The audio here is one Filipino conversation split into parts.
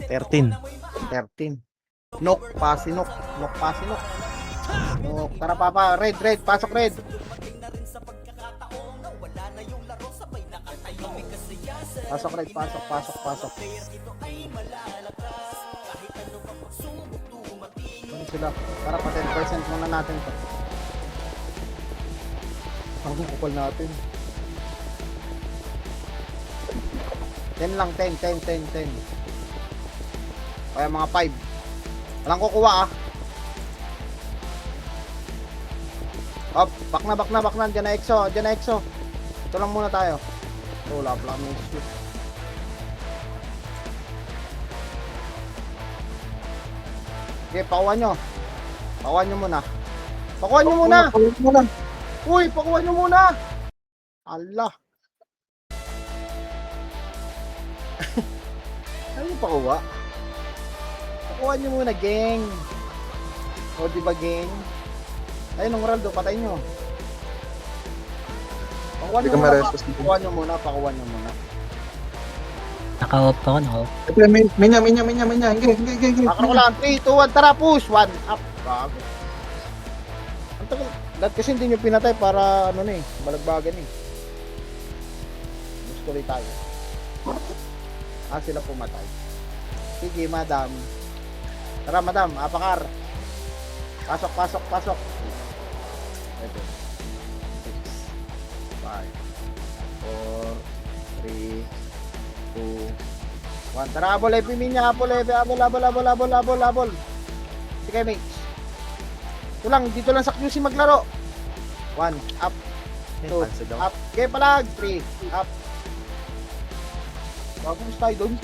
13. 13. Nok, pasinok. Nok, pasinok. Nok, tara papa. Red, red. Pasok red. Pasok red, pasok, pasok, pasok. Ano sila? Tara pa 10% muna natin to. Ang kupal natin. 10 lang, 10, 10, 10, 10. Kaya mga 5. Walang kukuha ah. Up, back na, back na, back na. Diyan na EXO, diyan na EXO. Ito lang muna tayo. Wala pala kami shoot. Okay, pakuha nyo. Pakuha nyo muna. Pakuha nyo muna. Uy, pakuha nyo muna. Allah. Ano yung pakuha? Pakuha nyo muna, gang. O, diba, gang? Ayun, ng Raldo, patay nyo. Pakuha nyo muna, pakuha nyo muna, pakuha nyo muna. Naka-off ako, naka-off. Minya. Hingge. Ako ko lang, 3, 2, 1, tara, push! 1, up! Bago. Ang tagal. Dahil kasi hindi nyo pinatay para, ano na eh, balagbagan eh. Gusto rin tayo. Sila pumatay. Sige, madam. Tara, madam, apakar. Pasok, pasok, pasok. 7, 6, 5, 4, 3, 2, 1. Tara, abol, Minya, abol. Sige, mate. Ito lang, dito lang sa QC maglaro. 1, up. 2, up. Okay, palag. 3, up. Bago gusto tayo doon.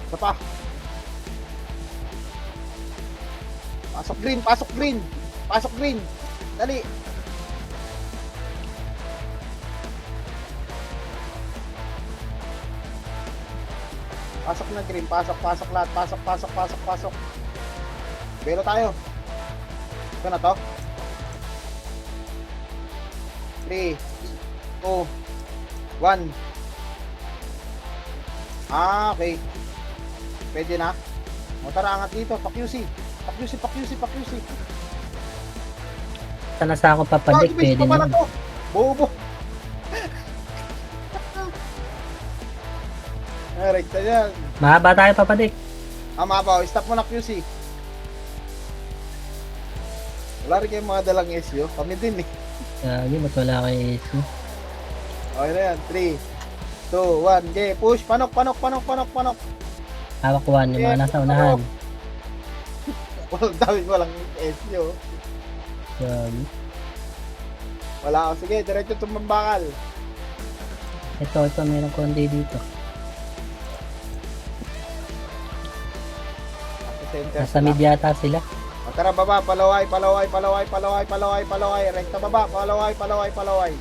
Isa pa. Pasok green, pasok green. Pasok green. Dali. Pasok na green, pasok lahat. Pasok. Belo tayo. Ito na to. 3, 2, 1. Okay. Pwede na. O tara, angat dito. Pa-QC. Sana sa ako papadik, pwede na. Bobo. Rekta yan. Mahaba tayo papadik. Mabaw. Stop mo na QC. Wala rin kayong mga dalang SU. Kami din eh. Gagi, ba't wala kay SU? Okay na yan. 3, 2, 1. Okay, push. Panok. Hawak 1, yung mga nasa unahan. Walang SU. Gagi. Wala ako. Sige, diretso tumambakal. Ito, meron konti dito. Nasa mid yata sila. O, tara baba, palaway. Rekta baba, palaway.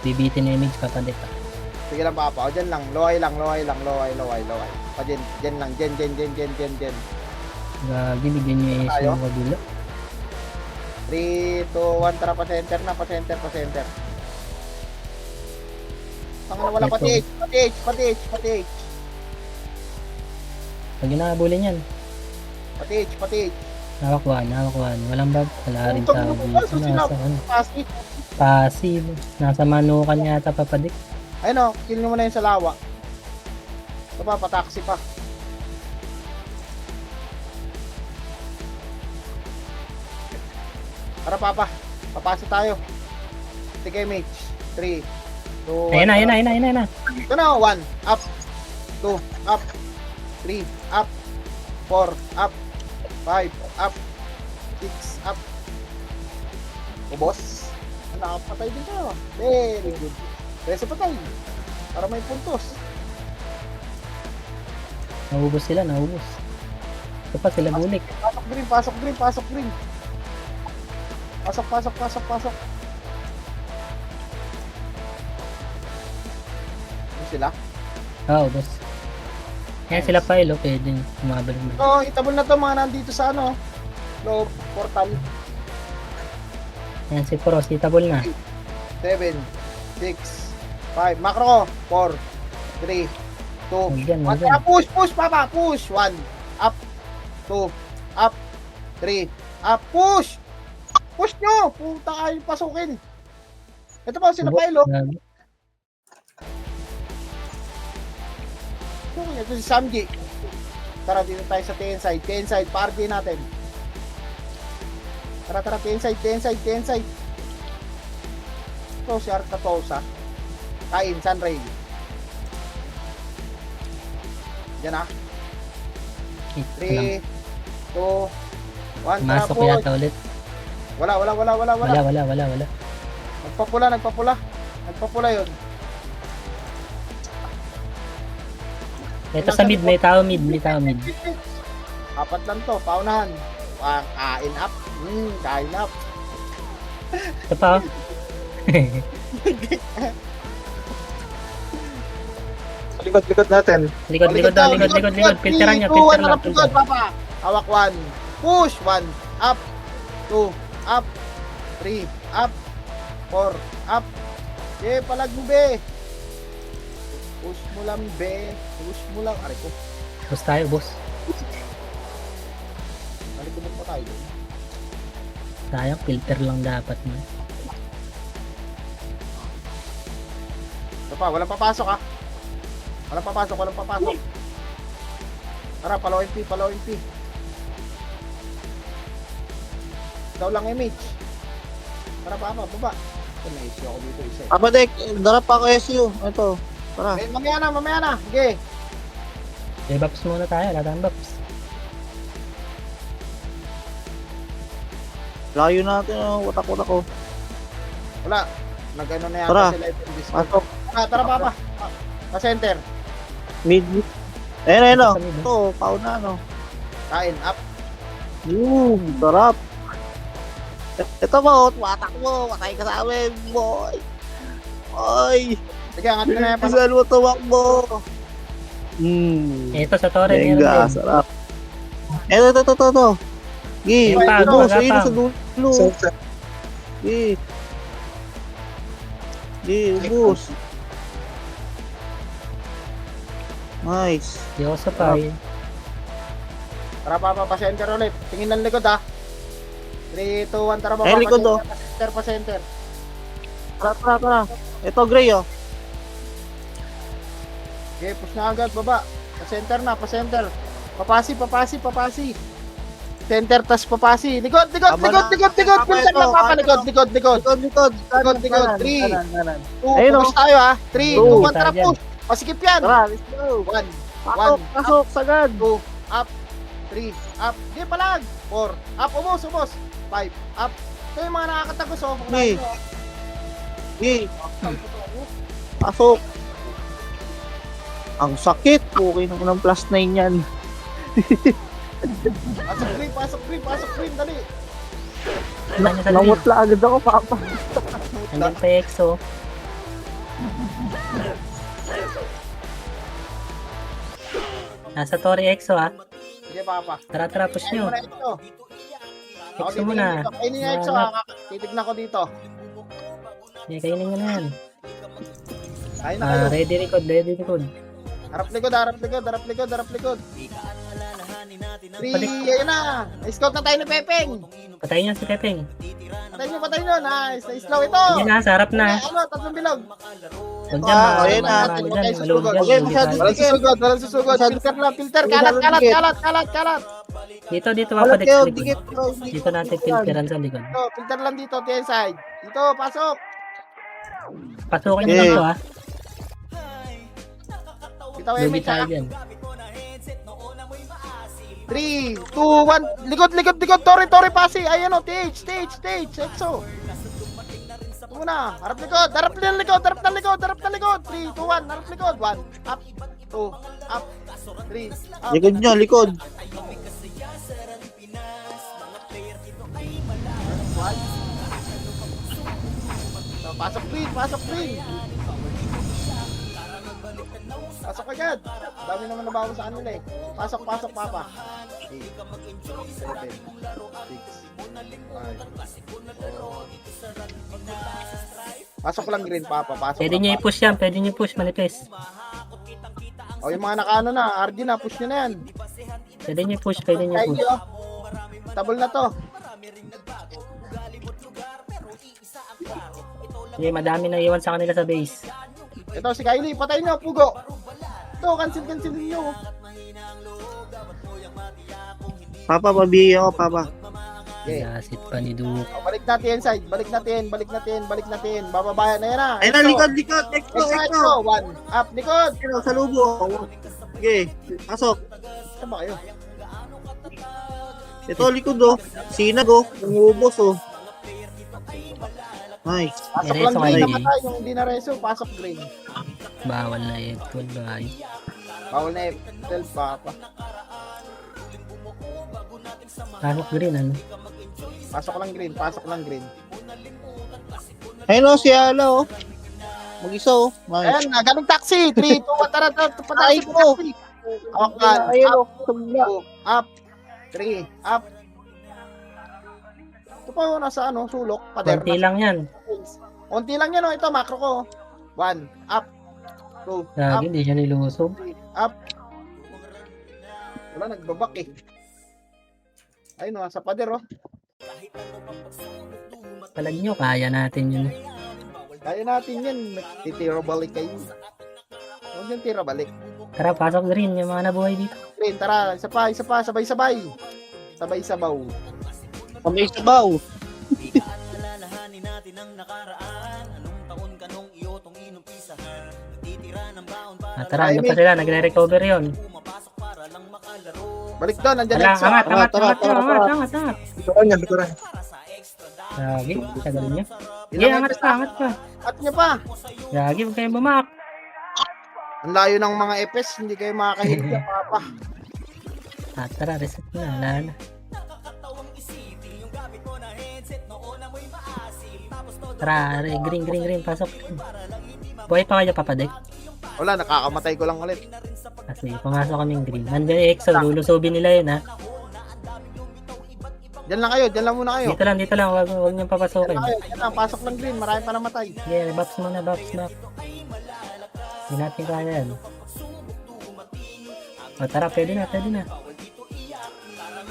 Bibitin na image papadik. Sige lang papa, o dyan lang, loway. O dyan lang, dyan. Gagi, bigyan nyo yung SU Tayo? ng kabila. 3, 2, 1, tara pa center. Tangina, wala pati H. Pag inaabulin yan. Pati H. Hawak 1. Walang bag. Wala rin Tangina, tao wala, dito. sila. Nasa ano. Passive. Passive. Nasa manukan yata papadik. Ayun o, kill nyo muna yung sa lawa. Ito pa, pataksi pa. Tara papa, papasa tayo. Sige mate. 3, 2, 1. Ayan na. Ito na, 1, up. 2, up. 3, up. 4, up. 5, up. 6, up. Ubos. Nakapatay din tayo. Very good. Resa patay. Para may puntos. Naubos sila. Ito pa sila bulik. Pasok green. Pasok. Ano sila? Ubos. Yan sila pa ilo. Pwede umabal mo. So, itabol na to mga nandito sa ano. Loob, portal. Yan si Pro. Sitabol na. 7, 6, 5, 5. Macro. 4, 3, 2, Nandiyan, 1. nandiyan. Push, push, papa. Push. 1. Up. 2. Up. 3. Up. Push. Push nyo. Puta kayo pasukin. Ito pa sila Pilo. Grabe. Ito si Samji. Tara, dito tayo sa T-Inside. T-Inside, party natin. Tara, tara, T-Inside, T-Inside, T-Inside. Ito si Art Katosa. Kain, Sunray. Diyan na. 3, 2, 1. Tara Masok po. yata ulit. Wala. Wala. Nagpapula yun. Ito sa mid, may tao mid. Apat lang to, paunahan. Kain up. Kain up. Ito pa oh. Likod natin. Likod. Filteran niya, filter lang. Likod, papa. Hawak 1. Push 1. Up. 2. Up. 3. Up. 4. Up. Palag mo, be. Push mo lang, be. Push mo lang. Aray ko. Boss tayo, boss. Nalikod pa tayo. Sayang, filter lang dapat mo. Ito pa, walang papasok ha. Walang papasok. Tara, palawin P. Ikaw lang image. Tara, baba. Ito, may issue ako dito isa. Dek, darap pa ako SU. Ito, tara. Mamaya na. Sige. Buffs muna tayo, wala tayong buffs. Layo natin, watak ko. Wala. Nag-ano na yan. Tara. Kasi live in Discord. Pasok. Tara, papa. Pa-center. Mid. Ayun, Sa mid, Ito, pauna, no. Kain, up. Sarap. Ito mo, watak mo, watay ka sa amin, boy. Oy, Sige, angat ko na yan. saan mo tumakbo? Ito sa torre, meron Venga, din. sarap. Ito. Gi, Yung pa, ubos, gapang. ayun sa dulo. Gi, ubos. Nice. Yoso pa eh. Tara, papa, pa-center ulit. Tingin ng likod, ha. 3, 2, 1, tara, papa. Likod, oh. Pa-center. Tara. Ito, Gray, oh. Okay, push na agad, baba. Pa-center na, pa-center. Papasi. Center, tas papasi. Likod. Pinsan lang, papa. Likod. Likod. 3, 2, Ayun, oh. push tayo, ha. 3, 2, 1, tara, Tayo push. Pasikip yan. Tara, let's go. 1, Pasok, sagad. 2, up. 3, up. Di, palag. 4, up. Umos. 5, up. Ito yung mga nakakatagos, oh. Gi. Pasok. Ang sakit. Okay naman ng +9 yan. Pasok, green, dali. Nandiyan sa lead. Namutla agad ako, papa. Nandiyan pa yung EXO. Nasa torre EXO ha. Sige, papa. Tara, push nyo. Muna ito. Ako EXO muna. Kainin nga ito, ha. Titignan ko dito. Kainin nyo na yan. Kain na kayo. Ready record. Harap likod. 3, ayun na. Scout na tayo ni Pepeng. Patayin nyo si Pepeng. Patayin nyo. Nice. Slow ito. Yan na, sa harap na. Tatlong bilog. Huwag dyan, ayun na. malung dyan. Okay, masyado. Walang susugod. Filter. Kalat. Dito, Papa Dex, likod. Dikit. Dito natin filteran sa likod. Filter lang dito, T-side. Dito, pasok. Pasukin nyo lang to ha. Bitaw Lugi image, tayo ha. dyan. 3, 2, 1. Likod. Tori, pasi. Ayan o, stage. Exo. Muna. Harap ng likod. 3, 2, 1. Harap likod. 1, up. 2, up. 3, up. Likod nyo, likod. Pasok green. Pasok agad. Dami naman nabawas sa kanila eh. Pasok, papa. 8, 7, 6, 5, 4, Pasok lang green, Papa. Pasok Pwede lang, nyo Papa. i-push yan, pwede nyo i-push, manifest. O, yung mga nakaano na, RD na, push nyo na yan. Pwede nyo i-push, pwede nyo Ay, i-push. oh. Tabol na to. Sige, madami na iwan sa kanila sa base. Ito, si Kylie, patay nyo, pugo. Ito, cancel nyo. Papa, pabihi ako, Papa. Okay. Yasit pa ni Duke. O, balik natin side, balik natin. Bababayan na yan, ha. Ayun na, likod. Exo. Exo, one. Up, likod. Ayun, sa lubo. Sige, pasok. Saan ba kayo? Ito, likod, oh. Sinag, oh. Umubos, oh. Nice. Pasok Reso lang green, kayo, namatay. Yung hindi na reso, pasok green. Bawal na F12 ba? Bawal na F12, Papa. Pasok green, ano? Pasok lang green. Ayun, oh, si Ala, oh. Mag-isa, oh. Nice. Ayan na, ganong taxi. 3, 2, 1, tara, Ay, pataxi, ko. taxi. Okay, Ayun, up, oh. Tumla. 2, up, 3, up. Ito pa yung nasa ano, sulok, pader. Konti lang yan. Konti lang yan, oh. Ito, macro ko. 1, up, 2, up, Lagi, hindi siya nilusog. 3, up. Wala, nagbabak eh. Ayun, oh, sa pader, oh. Palag nyo, kaya natin yun. Kaya natin yan. Titira balik kayo. Huwag yung tira balik. Tara, pasok green, yung mga nabuhay dito. Green, tara, isa pa, sabay-sabay. Sabay-sabaw. Kamay sa baw. Alalahanin natin ang nakaraan. Anong taon ka nung iyotong inumpisahan? Nagtitira ng baon para Tara, ano pa sila, nagre-recover yun. pumapasok para lang makalaro. Balik doon, nandiyan Wala, Exo. angat. Tara. Para sa extra dami. Lagi, tagal nyo. Sige, Ilang angat FPS pa. At nyo pa. Lagi, huwag kayong bumak. Ang layo ng mga FPS, hindi kayo makakahit ka, Papa. Tara, reset na, wala na. Tara, green, pasok. Buhay pa kayo, papadek. Wala, nakakamatay ko lang ulit. Kasi pumasok kaming green. Nandiyan yung EXO, lulusubin nila yun ha. Diyan lang kayo, diyan lang muna kayo. Dito lang, huwag niyong papasukin. Diyan lang kayo, diyan lang, pasok lang green, marami pa namatay. Yeah, box muna, box. Hindi natin kaya yan. O tara, pwede na.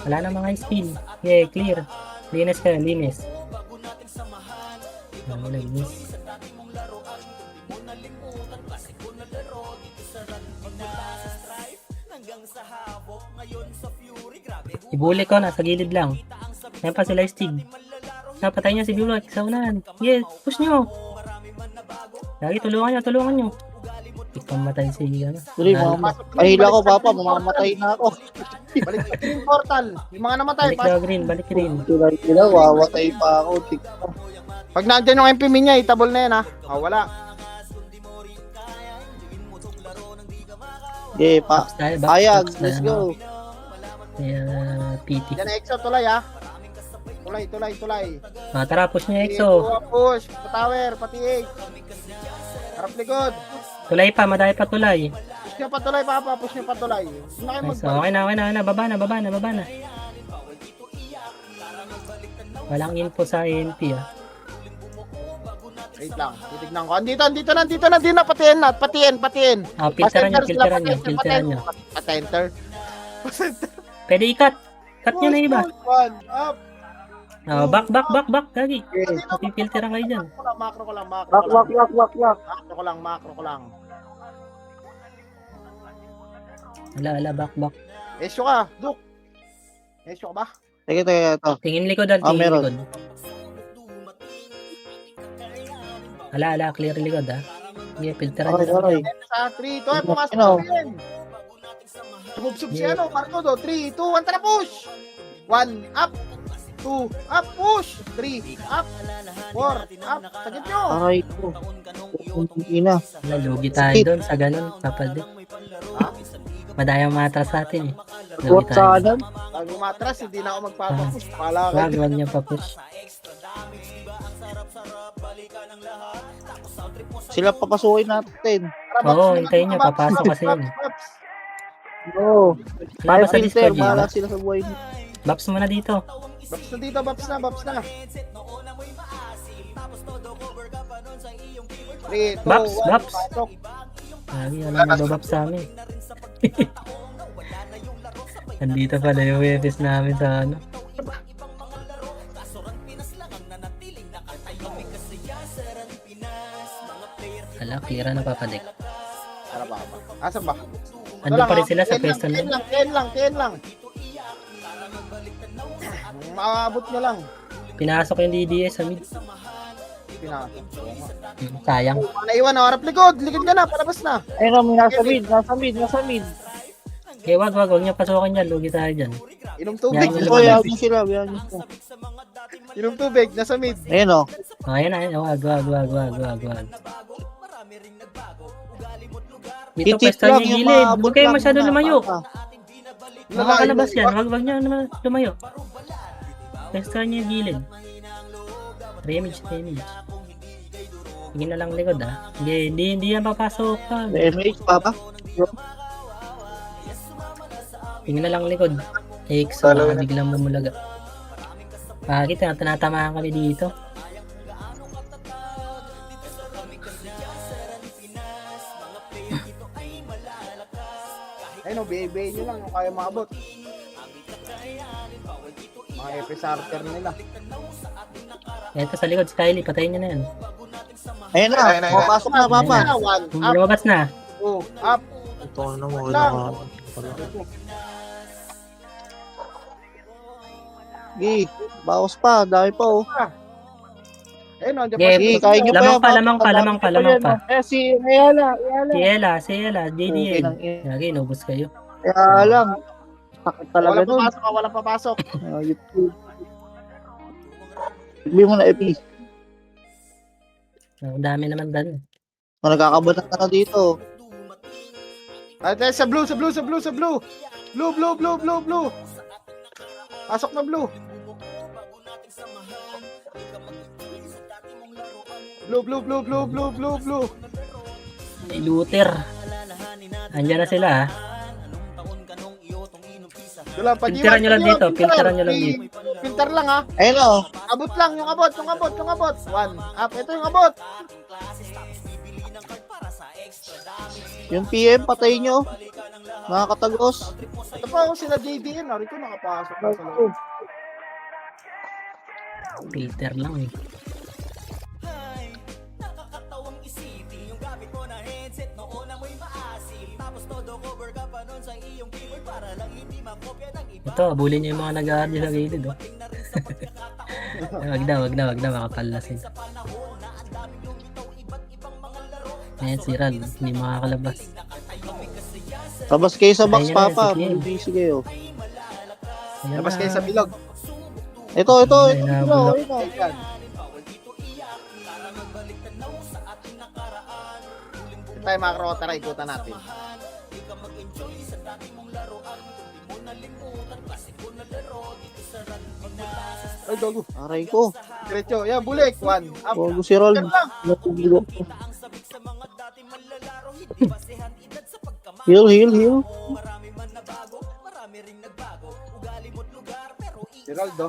Wala na mga spin. Yeah, clear. Linis kayo, linis. Ano, linis. Ibuli ko, nasa gilid lang. Yan pa sila Stig. Napatay niya si Bulak sa unahan. Yes, push nyo. Lagi, tulungan nyo. Ikamatay si ano. Tuloy, Nalo. Pahila ko, Papa. Mamamatay na ako. Balik sa green portal. Yung mga namatay, Balik daw green, balik green. Sila, wawatay pa ako. pag nandiyan yung MP niya, itabol na yan, ha. Oh, wala. Okay, Box tayo, box, Payag, box na, let's go. Kaya, PT. Yan, Exo, tulay, ha. Tulay. Tara, push niya EXO. Push, tower, pati 8. Harap likod. Tulay pa, madaya pa tulay. Push nyo pa tulay, Papa. Push nyo pa tulay. Hindi na kayo Nice, magbalik. okay na. Baba na. Walang info sa ANP ah. Wait lang, titignan ko. Andito na. Patiin. Ah, filteran nyo. Patenter. Pwede ikat. Cut nyo na iba. One, up. Oh, back. Gagi. Pipilteran kayo dyan. Macro ko lang. Wak. Macro ko lang. Ala, back. Esyo ka, Duk. Esyo ka ba? Teka, ito. Tingin likod. meron. Ala, clear likod ah. Sige, filteran nyo. Okay. Sa 3, 2, pumasok Ano? na rin. Sumubsub si Marco do. 3, 2, 1, tara push! 1, up! 2, up, push! 3, up! 4, up! Sagit nyo! Aray ko. Ina. Ala, lugi tayo doon sa ganun. Papadik. Ha? Madayang matras sa atin eh. Lugi What sa tayo. anan? Pag umatras, hindi na ako magpapapush. Pala ka. Wag niya pa push. Sila papasukin natin. Oo, hintayin nyo. Papasok kasi yun. Oo. Wala ba sa Filter, Discord yun? bahala sila sa buhay nila. Babs mo na dito. Babs na dito, babs na. 3, 2, 1. Baps, Baps. Pasok. Lagi wala nababap sa amin. Nandito pala yung webis namin sa ano. Ala, clear na papadik. Tara ba? Asan ba? Andun pa rin sila sa pwesto Ken na. lang. Maabot nyo lang. Pinasok yung DDS sa mid. Pinasok. Sayang. Naiwan na, harap likod. Likod ka na, palabas na. Ayun o, may nasa mid. Okay, wag niyo pasukin yan. Lugi tayo dyan. Inom tubig. Yan, Ito, yan yung sila. Inom tubig, nasa mid. Ayun o. Ayan na, wag. Dito Itit pwesto lang niya yung gilid. maabot Huwag kayo lang masyado muna, lumayo. papa. Makakalabas yan. Wag niyo naman lumayo. Pwesto niya yung gilid. Damage. Sige na lang likod ah. Hindi yan papasok ka. MH, papa. Sige na lang likod. X, baka biglang bumulaga. Bakit tinatamaan kami dito? Ayun o, BB nyo lang, yung kaya maabot. Mga FSRter nila. Eto sa likod, si Kylie, patayin niyo na yan. Ayun na, papasok na, papa. One, up, Lumabas na. 2, up. Ito na mo. Lang. Gi, bawas pa, dami pa oh. Ayun o, dyan Yeah, pa. Kaya nyo pa yan, lamang pa. Eh, si Ayala. Si Ella, JDN. Lagi, inubos kayo. Kaya lang. Sakit talaga nun. Walang papasok. YouTube. Sabi mo na, Epi. Ang dami naman dan. Nagkakabanan ka na dito. Ay, sa blue. Blue. Pasok na blue. Blue. May looter. Andyan na sila ah. Wala, Filteran nyo lang dito. Filter lang ha. Ayun o. Abot lang, yung abot. 1, up. Ito yung abot. Yung PM, patay nyo. Mga katagos. Ito pa ako sila JDN. Nari ko nakapasok na sa loob. Filter lang eh. Ito, abulin nyo yung mga nag-aadyo sa gilid oh. Wag na, makapalasin. Ayan si Ral, hindi makakalabas. Labas kayo sa box, Ayun na, papa. sige. Busy kayo. Ayan Labas na. kayo sa bilog. Ito. Ay, nabulok. Ayun o. Ayan. Ito tayo mga karotara, ikutan natin. Ay, gago. Aray ko. Diretso. Yan, bulik. 1, up. Bago si Rol. Filter lang. Natulog. Heal. Si Roldo.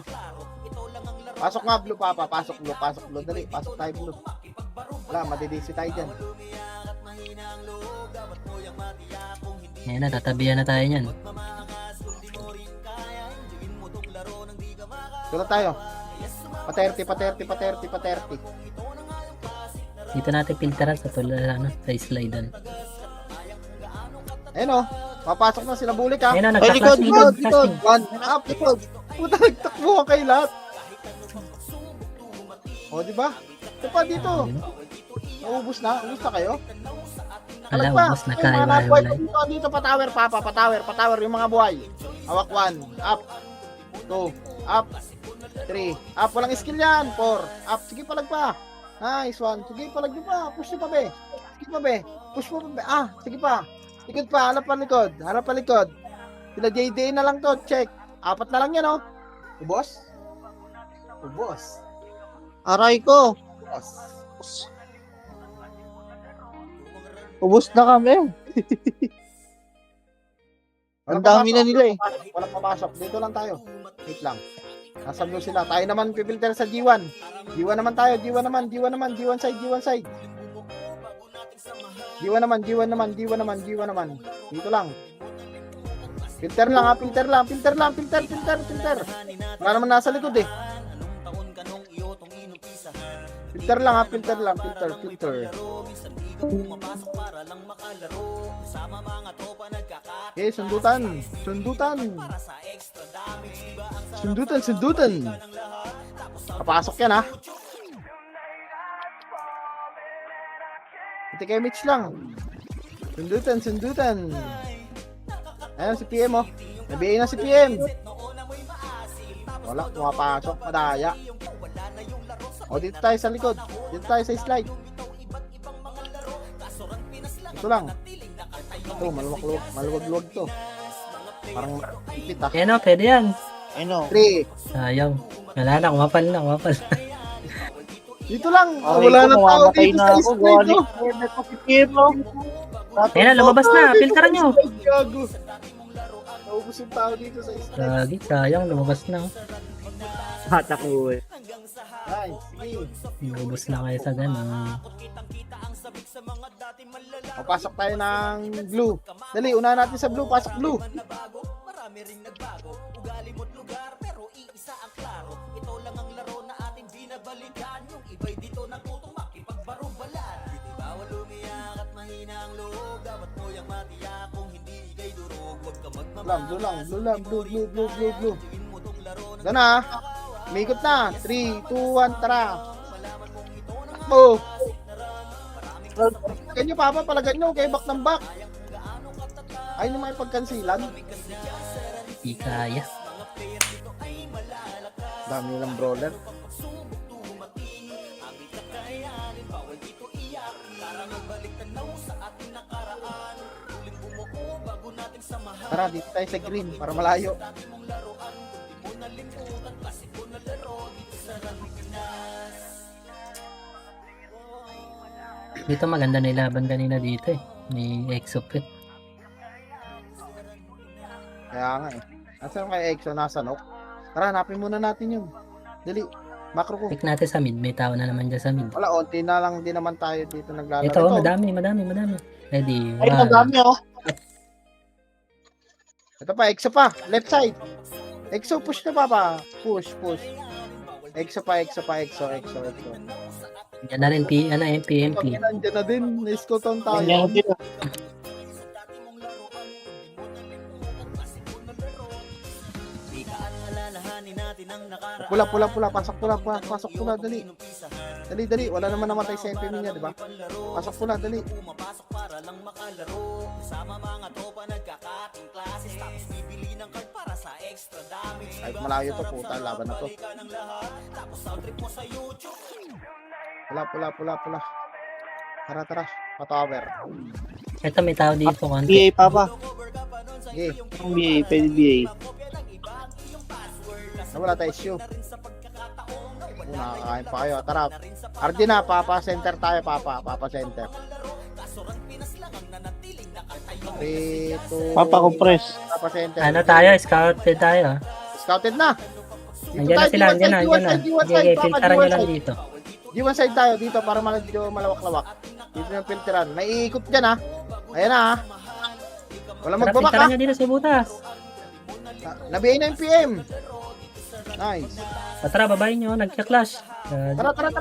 Pasok nga blue, papa. Pasok blue. Dali, pasok tayo blue. Wala, madidisi tayo dyan. Ayan na, tatabihan na tayo niyan. Dito tayo. Pa-30. Dito natin filteran sa sa slidean. Ayun o. Papasok na sila bulik ha. Ayan na, Ay, likod. nagka-class. 1, up. Puta, nagtakbo ka kay lahat. O, di ba? Ito pa dito. Naubos na kayo? Ala, Alag pa. ubos na Yung kayo. mga nabuhay Wala. ko dito, pa-tower, papa. Pa-tower, yung mga buhay. Hawak 1, up. 2, up. 3, up. Walang skill yan. 4, up. Sige, palag pa. Nice one. Sige, palag nyo pa. Push nyo pa, be. Sige pa, be. Push mo pa, be. Ah, sige pa. Likod pa. Harap pa likod. Sila JD na lang to. Check. 4 na lang yan, oh. Ubos? Aray ko. Ubus na kami. Ang dami na nila eh. Walang papasok. Dito lang tayo. Wait lang. Nasa blue sila. Tayo naman pipilter sa G1. G1 naman tayo. G1 side. Diwa naman. Dito lang. Filter lang ha, filter. Wala naman nasa likod eh. Anong taon ka nung iyotong inumpisahan? Filter lang. Pumapasok para lang makalaro. Sama mga tropa nagkakata. Okay, sundutan. Para sa extra damage, diba ang Sundutan. Papasok yan ha. Ito kay Mitch lang. Sundutan. Ayun si PM oh. Nabiyain na si PM. Wala, pumapasok. Madaya. O, dito tayo sa likod. Dito tayo sa slide. Ito lang. Ito, maluwag-luwag to. Parang ipit ah. Yan o, pwede yan. Ano? 3. Sayang. Wala na, kumapal na. Dito lang. Okay, Wala na tao mamamatay dito na sa ako. slide oh. Ayan na, lumabas na. Filteran nyo. Gago. Naubos yung tao dito sa slide. Gagi, sayang. Lumabas na. Bata ko eh. Nice. Sige. Lumabas na kayo sa ganun. Papasok tayo ng blue. Dali, unahan natin sa blue. Pasok blue. Marami ring nagbago. Ugali mo't lugar, pero iisa ang klaro. Ito lang ang laro na ating binabalikan. Yung iba'y dito natutong makipagbarubalan. Bawal umiyak at mahina ang loob. Dapat mo yung matiyak kung hindi ikay durog. Huwag ka Blue. Gana. Umikot na. 3, 2, 1, tara. Takbo. Ganyo papa, palagan nyo. Kaya back ng back. Ay naman ipagkansilan. Di kaya. Dami lang brawler. Tara, dito tayo sa green para malayo. Dito maganda nilaban kanina dito eh. May Exop eh. Kaya nga eh. Nasaan kay Exo? Nasa Nook? Tara, hanapin muna natin yun. Dali. Macro ko. Pick natin sa mid. May tao na naman dyan sa mid. Wala, onti na lang din naman tayo dito naglalaro. Ito, madami. Ready? Ay, madami oh. Ito pa, Exo pa. Left side. Exo, push na papa. Push. Exo pa. Yan na rin MP. Nandiyan na din. Naiskoton tayo. Ganyan din ah. Pula. Pasok pula. Dali. Wala naman namatay sa MP niya, di ba? Pasok pula, dali. Pumapasok para lang makalaro. Sama mga tropa nagkakating klases. Tapos bibili ng card para sa extra damage. Kahit malayo to, puta. Laban na to. Tapos sound trip mo sa YouTube. Pula. Tara. Patower. Ito may tao dito. Konti. BA papa. Sige. Ang BA, pwede BA. Wala tayo issue. Nakakain pa kayo. Tara. RD na. Papa center tayo. Papa center. 3, 2, Papa compress. Papa center. Ano tayo? Scouted tayo. Scouted na. Nandiyan na sila. Nandiyan na. Okay, filteran nyo lang dito. G1 side tayo dito para medyo malawak-lawak. Dito yung filteran. May iikot dyan ha. Ayan na ha. Wala Tara, magbabak ha. filteran nyo dito sa butas. Nabiyay na yung PM. Nice. Tara, babayin nyo. Nagka-clash. Tara. Baba.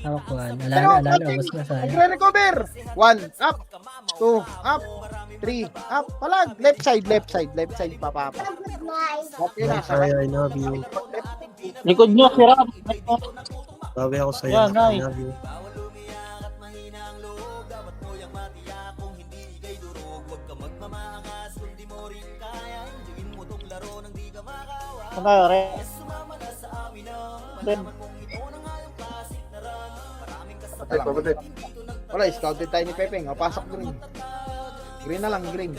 Hawak ko. Alala. Ubus na sayang. Nagre-recover. 1, up. 2, up. 3, up. Palag. Left side, papa. Okay na. I love you. Likod nyo, sira. Bawi ako sa'yo. Yeah, nice. I love you. Ano, Ren? Wala, scouted tayo ni Pepeng. Pasok green. Green na lang, green.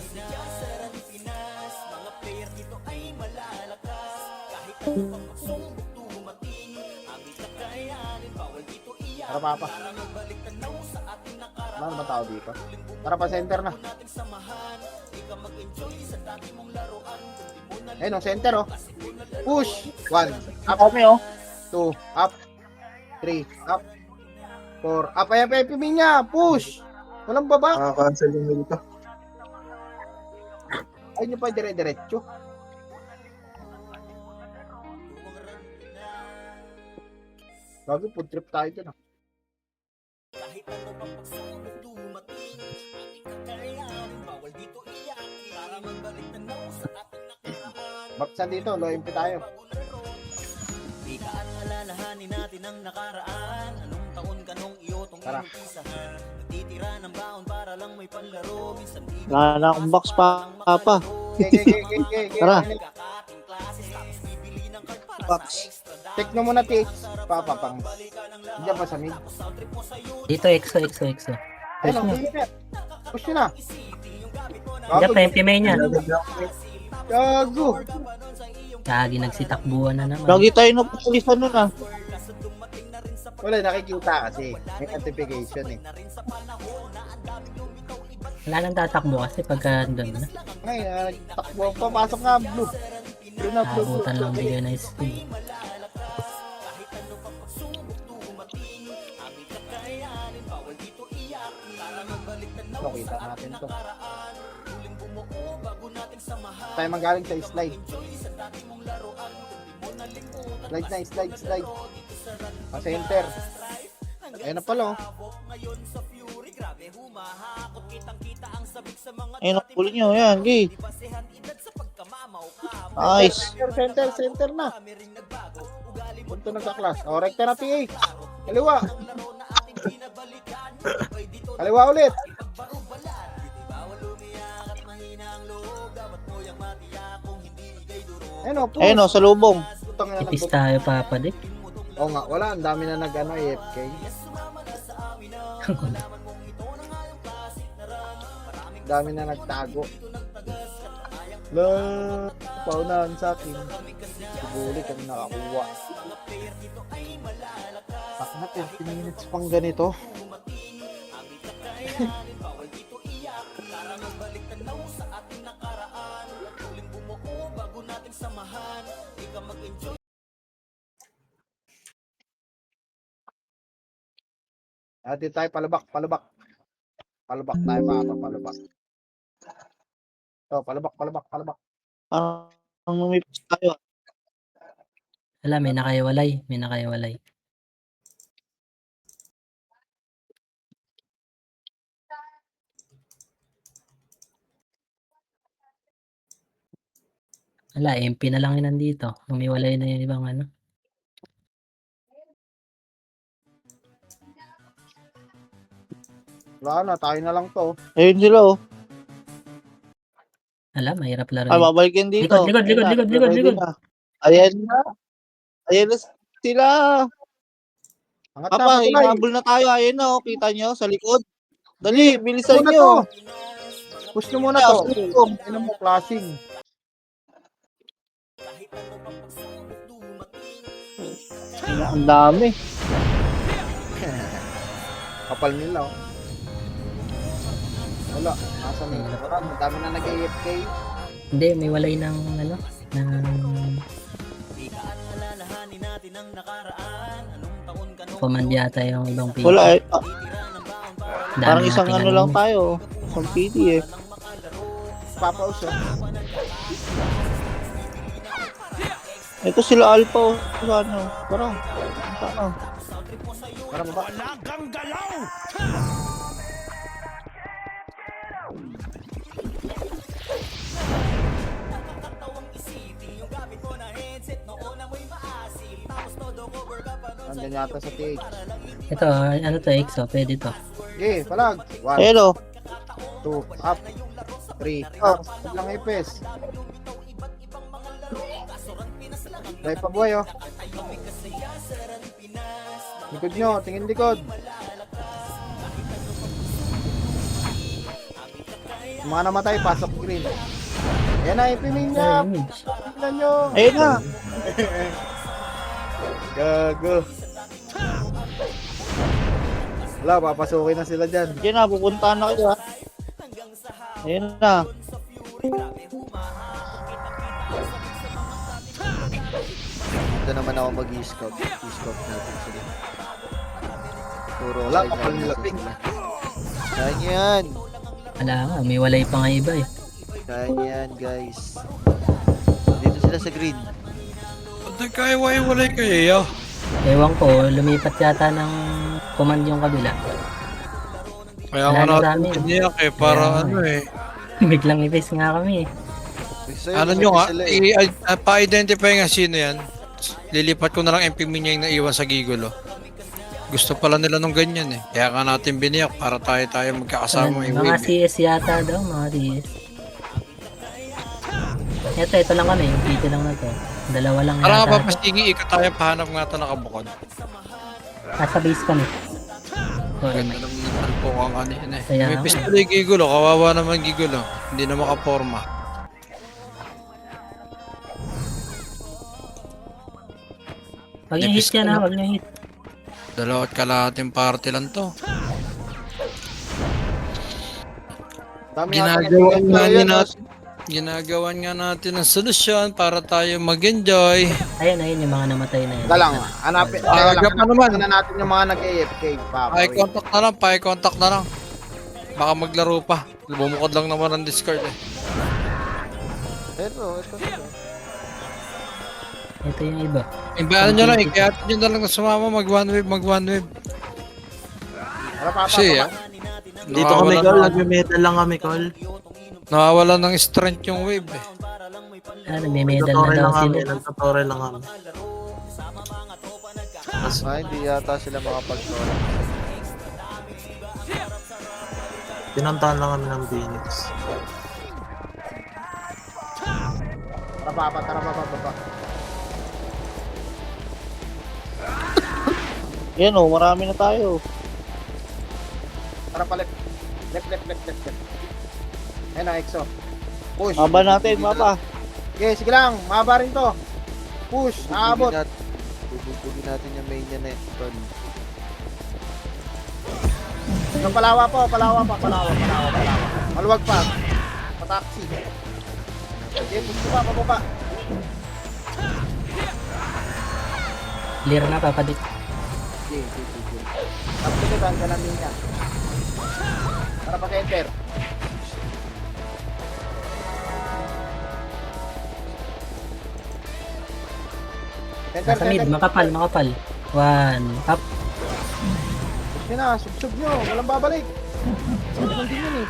Tara, papa. Ano ba tao dito? Tara pa center na. Ayun, center oh. Push. 1, up. Kami oh. 2, up. 3, up. 4. Pay niya. Push. Walang baba. Cancel yung nito. Ay nyo pa dire-diretso. Bago food trip tayo dyan. Kahit ano pang pagsubok dumating, ating kakayanin, bawal dito iyak, para magbalik tanaw sa ating nakaraan. Baksan dito, low MP tayo. Di ka at alalahanin natin ang nakaraan. Anong taon ka nung iyotong Tara. inumpisahan? Nagtitira ng baon para lang may panlaro. Minsan di Wala na akong box pa, Papa. Okay. Tara. kakating klase, tapos bibili ng card para Box. sa extra dime. Check mo muna TH. Papapang. Diyan pa sa mid. Dito, exo. Ayun, push nyo na. Diyan pa, MP main niya. Gago. Lagi nagsitakbuhan na naman. Lagi tayo na pulisan nun ah. Wala, nakikita kasi. May notification eh. Wala nang tatakbo kasi pagka doon na. Ngayon, takbo. Papasok nga blue. Blue na blue. Nakabutan lang bigyan na speed. So, kita natin to. Tayo magaling sa slide. Slide. Pa-center. Ayun na pala oh. Ayun ang huli nyo. Yan, gay. Nice. Center na. Punto nagka-class. O, rekta na PH. Kaliwa. Kaliwa ulit. Ayun o, push. Ayun o, sa lubong. Putang ina ng Ipis tayo, Papa Dick. Oo nga, wala. Ang dami na nag-ano, AFK. Dami na nagtago. La, paunahan sa akin. Siguli kami nakakuha. Pak na 30 minutes pang ganito. Ati tayo palabak. Palabak tayo palabak. So, palabak. Ang lumipis tayo. Wala, may nakaiwalay. Wala, MP na lang yun nandito. Umiwalay na yung ibang ano. Wala na, tayo na lang to. Ayun sila oh. Wala, mahirap laro. Ay, babalikin dito. Likod. Ready na. Ayan na. Ayan na sila. Angat Papa, na, hinabol na tayo. Ayan na oh. Kita nyo sa likod. Dali, bilisan muna nyo. to. Push nyo muna to. Sa likod. Ano mo, clashing. Ang dami. Kapal nila, oh. Wala, nasa may wala. Ang dami na nag-AFK. Hindi, may walay ng ano, ng command yata yung ibang PD. Wala eh. Dami Parang isang natin ano lang tayo. Isang PD eh. Papaus, oh. Ito sila Alpha oh. Ano? Parang. Para mo ba? Nandun yata sa TH. Ito, ano to, EXO, pwede to. Okay, palag. 1, Ayun oh. 2, up. 3, up. Lang ipes. Dahil pa buhay, oh. Likod nyo, tingin likod. Yung mga namatay, pasok green. Ayan na, ipimin niya. Damage. Tingnan nyo. Ayun na. Gago. Wala, papasukin na sila dyan. Diyan na, pupuntahan na kayo ha. Ayun na. Ito naman ako mag-i-scout. I-scout natin sila. Puro Wala online ka pang lang lapik. sila. Kaya nyo yan. Wala nga, may walay pa nga iba eh. Kaya nyo yan, guys. Dito sila sa green. Ba't nagkaiwa-iwalay kayo? Ewan ko, lumipat yata ng command yung kabila. Kaya Wala nga na sa natin amin. tiniyak eh, para Kaya nga ano eh. Biglang ipis nga kami eh. Gusto Ano yun, nyo nga, sila eh. pa-identify nga sino yan. Lilipat ko na lang MP niya yung naiwan sa Gigolo. Gusto pala nila nung ganyan eh. Kaya ka natin biniyak para tayo magkakasama yung Mga wave. eh. CS yata daw, mga CS. Ito lang kami, yung PT lang na to. Dalawa lang Para nga yata. ba pastingi, ikot tayo pahanap nga ito nakabukod. Nasa base kami. So, Ganda naman ng talpo kang kanina eh. Kaya May nga. pistol yung Gigolo, kawawa naman Gigolo. Hindi na makaporma. wag yung hit yan ha, wag yung hit. Dalawat kalahating party lang to. Dami Ginagawan nga natin. Ginagawan nga natin ng solusyon para tayo mag-enjoy. Ayun yung mga namatay na yun. Galang, hanapin. Aga pa naman. Hanapin na natin yung mga nag-AFK. Contact na lang. Baka maglaro pa. Bumukod lang naman ang Discord eh. Pero, ito sila. Ito yung iba. Ibayaan nyo lang eh, kaya nyo na lang na sumama mag one wave. Kasi Dito kami, Col. Nagme-medal lang kami, Col. nawawala ng strength yung wave eh. May medal na Nagtutore daw lang kami. sila. Nagtutore lang kami. Tapos, Hindi yata sila makapag-tore. pinuntahan lang kami ng Phoenix. Tara baba. Yan o, marami na tayo. Tara pa left. Left. Ayun na, EXO. Push. Haba natin, mapa. Okay, sige lang. Mahaba rin to. Push. Naabot. Bubugin natin yung main niya na eh. Tol. Yung palawa pa. Maluwag pa. Pataksi. Okay, push ko pa, pababa. Clear na, papadik. Okay. Tapos ito, daan ka lang niya. Para pag-enter. Nasa mid, makapal. One, up. Push nyo na, sub nyo. Walang babalik. Ganun din yun eh.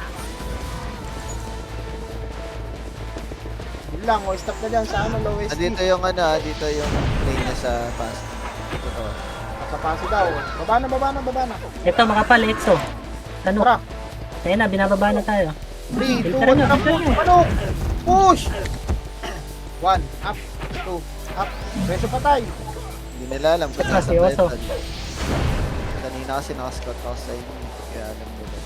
Yun lang, stop na dyan sa low SP. Dito yung dito yung main niya sa pass. Ito to. Kapasi daw. Baba na. Ito, makapal, Exo. Tanong. Tara. Ayun na, binababa na tayo. 3, 2, 1, Filteran nyo, up, filteran nyo. Manok! Push! 1, up, 2, up. Preso patay. Hindi nila alam kung Kasi nasa Oso. mental. Kanina kasi nakascot ako sa inyo. Kaya alam nila.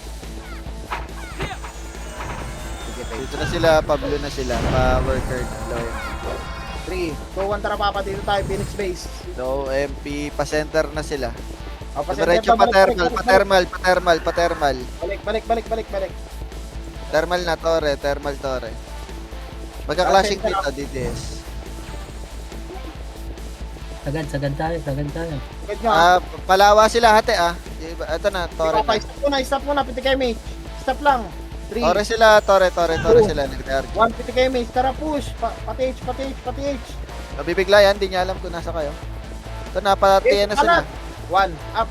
Dito na sila, Pablo na sila. Pa-worker na low. 3, 2, 1, tara papa. Dito tayo, Phoenix base. So, MP, pa-center na sila. O, Diretso pa-thermal. Balik. Thermal na, thermal. Magka-clashing dito, DDS. Sagad tayo. Agad nyo. Palawa sila, hati Diba? Ito na, Torre na. Stop muna, pitikay mate. Stop lang. 3, Torre sila, Torre sila. Nag-argue. 1, pitikay mate. Tara, push. Pati H. Nabibigla yan, di niya alam kung nasa kayo. Ito na, patiyan na sila. 1, up.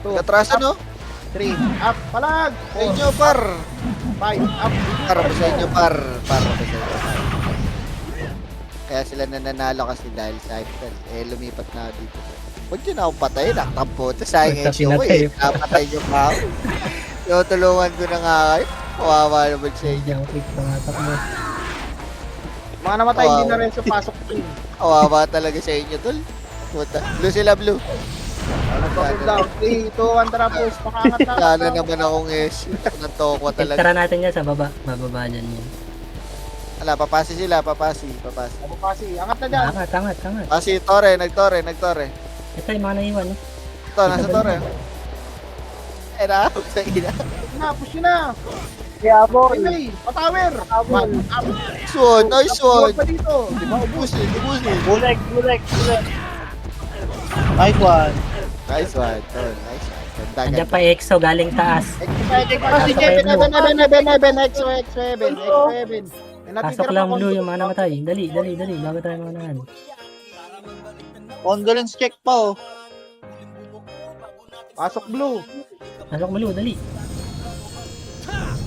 2, Katrasa, no? 3, up. Palag. Sa inyo, par. 5, up. Para sa inyo, par. Para sa inyo. Kaya sila nananalo kasi dahil sa Hypel. Lumipat na dito. Huwag nyo na akong patayin. Naktampo. Sayang Basta yung show pinatay. Napatay nyo pa ako. So, tulungan ko na nga kayo. Kawawa naman sa inyo. Diyan, quick, tumatak mo. Mga namatay, hindi na rin sa pasok. Kawawa talaga sa inyo, tol. Puta. Blue sila, blue. Nag-cover down. 3, 2, 1, tara, push. Pakangat na. Sana naman akong natokwa talaga. Tara natin yan sa baba. Bababa dyan yan. Ala, papasi sila, papasi. Abukasi. Angat na dyan. Angat. Pasi, Torre. Ito yung mga naiwan. No? Ito, nasa Torre. Na, sa ina. Push nyo na. Yabo. Okay, patower. 1, up. Nice one. Pa dito. Diba, ubusin. Bulek. Nice one. Nice one, tol. Nice one. Nandiyan pa EXO galing taas. Kasi Pasok lang blue yung mga namatay. Dali, bago tayo manahan. condolence check pa oh. Pasok blue. Pasok blue, dali.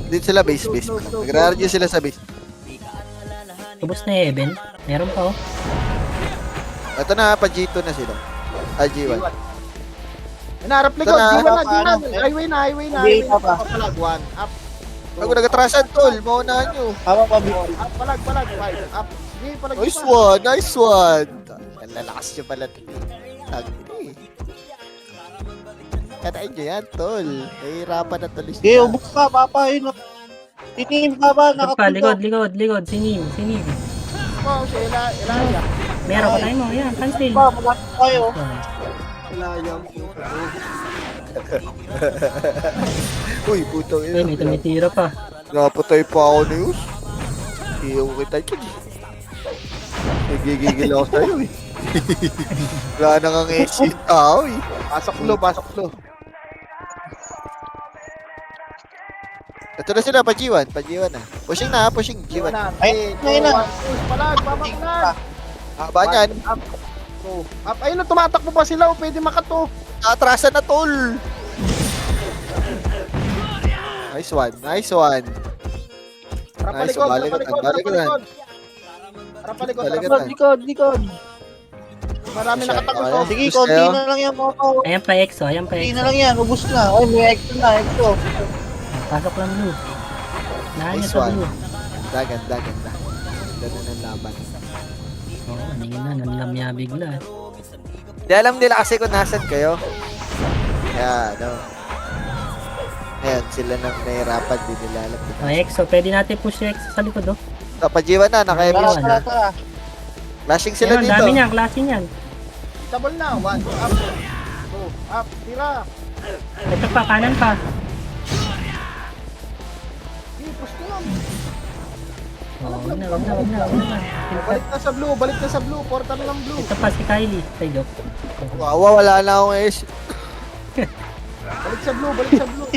Dito sila base. Nag-argue sila sa base. Ubus na Heaven. Meron pa oh. Ito na, pa G2 na sila. Ah, G1. Inaarap likod. Ito na. G1 na. Highway na. Hindi pa pa. Palag, 1. Up. Ako nag-atrasan, tol. Maunahan nyo. Tama pa, Big. Up, palag. 5. Up. Sige, palag. Nice one. Ang lalakas nyo pala. Sagri. Kanain nyo yan, tol. Nahihirapan na tulis Sige, ubok ka, papa. Yun. Titingin ka ba? Ito pa, Nakapunto. likod. Sinim. Oh, si Elia. Meron pa tayo mo. Yan, cancel. Pa, malapit kayo. Uy, puto. Ay, may tumitira pa. Napatay pa ako na yun. Iyaw kita dyan. Nagigigil ako sa'yo eh. Wala na kang AC yung tao eh. Pasok blue. Ito na sila, pa G1 na. Pushing G1. Ay, ngayon na. Palag, papalag. Haba niyan. Up. Ayun na, tumatakbo pa sila. Pwede makato. Atrasan na, tol. Nice one. Nice, Palikod. Marami nakatakbo. Ayan. Sige, Gusto konti kayo? na lang yan, papa. Ayan pa EXO. Konti na lang yan, ubos na. Ay, may extra na, extra. Pasok lang blue. Nahan niya Nice sa one. blue. Ganda. Ganun ang laban. Oo, ningin na. Nanlamya bigla. Di alam nila kasi kung nasan kayo. Kaya, no. Ayan, sila nang nahirapan, di nila alam. Oh, EXO. Pwede natin push EXO sa likod oh. Pajiwan na, naka-emis. Tara. Flashing sila Ayun, dito. dami niya. Klase niyan. Double na. 1. Up. 2. Up. Tira. Ito pa, kanan pa. Sige, push ko lang. Oh, wag na. Balik na sa blue. Portal lang blue. Ito pa si Kylie. Ay, joke. Wawa, wala na akong ace. Balik sa blue.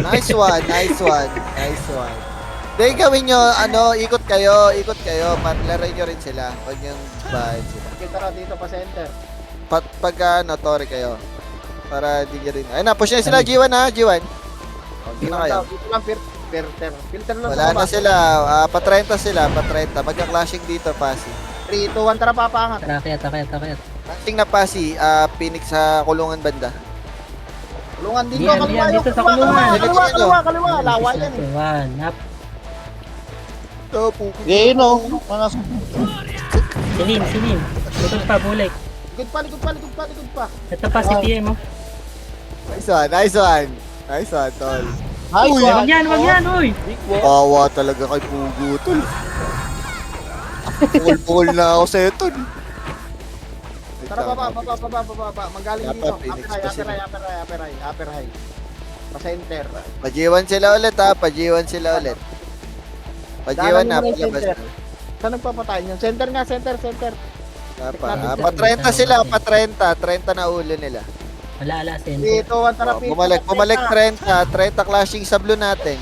Nice one. Dahil gawin nyo, ikot kayo. Laray nyo rin sila. Huwag yung bahay sila. Okay, tara dito pa center. Pagka, Tori kayo. Para di nyo rin. Ayun na, push na sila, G1 ha, G1. Okay na kayo. Dito lang filter lang. Wala na sila, pa-30 sila, pa-30. Magka-clashing dito, Pasi. 3, 2, 1, tara papaangat. Tara, kayat. Clashing na Pasi, Phoenix sa kulungan banda. Kulungan dito, Diyan, kaliwa dito sa kulungan. Kaliwa. Lawa yan eh. One, up. Sige, no. Manas. Silim. Likod pa, bulik. Likod pa. Ito pa si PM oh. Nice one, tol. Hi, Uy, Wag yan, uy. Kawa talaga kay Pugo, tol. Bukol na ako sa'yo, tol. Tara baba. Magaling Dapat dito. Phoenix kasi. Upper high. Pa center. Pajiwan sila ulit ha, pajiwan na, palabas na. Saan nagpapatay niyo? Center nga, center. Pa-30 sila, pa-30. 30 na ulo nila. Wala, center. Dito, 1 tara. Bumalik 30 clashing sa blue natin.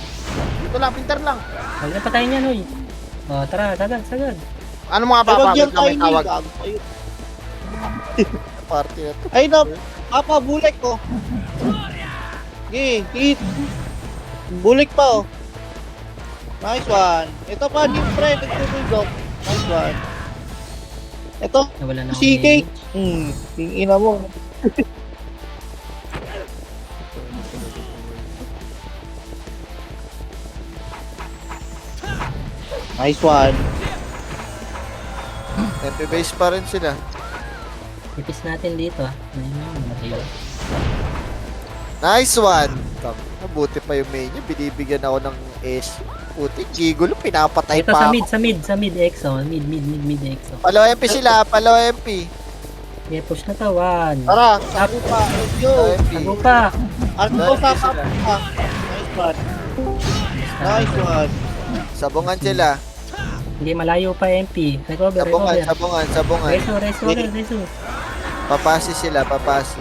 Dito lang, pinter lang. Huwag na patayin yan, uy. Oh, tara, sagad. Ano mga Ay, papa? wag yan May tiny. tawag. Party na to. Ay, na. Papa, bulik ko. Sige, hit. Bulik pa, oh. Nice one. Ito pa, new friend. Nagtutulog. Nice one. Ito, Nawala na si Cake. Ina mo. Nice one. MP base pa rin sila. Ipis natin dito ah. Ayun, Nice one. Mabuti pa yung main niya. Binibigyan ako ng ace. Puti, Gigolo, pinapatay ito pa sa ako. mid EXO. Mid EXO. Palo MP sila, palo MP. Okay, push na to. One. Tara, sabi pa. Let's go. Palo MP. Tago pa. Arto sa papa. Nice one. Nice one. Sabungan sila. Hindi malayo pa MP. Recover. Sabungan. Reso. Papasi sila, papasi.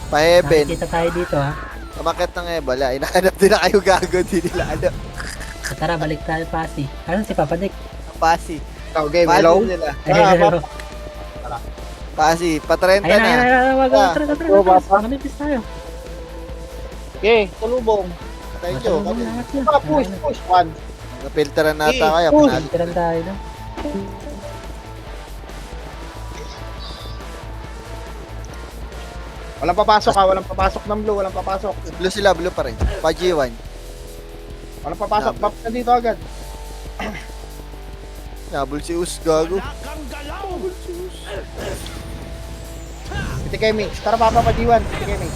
Pa-heaven. Nakikita tayo dito ha. Umakit ng Ebola. Hinahanap din na kayo gago. Di nila alam. Tara, balik tayo pasi. Ano si Papa Dick? Pasi. Ikaw, game, Pasi hello? nila. Ayun, Pasi. Pa-30 ayun, na. wag, tara. Manipis tayo. Okay, tulubong. Thank you. Push, one. Napilteran nata kayo. Push. Panalo. Tiran tayo na. Walang papasok ha, walang papasok ng blue, walang papasok. Blue sila, blue pa rin. Pa G1. Walang papasok, bap na dito agad. Nabul si Us, gago. Piti Kemi, tara papa pa G1, Piti Kemi.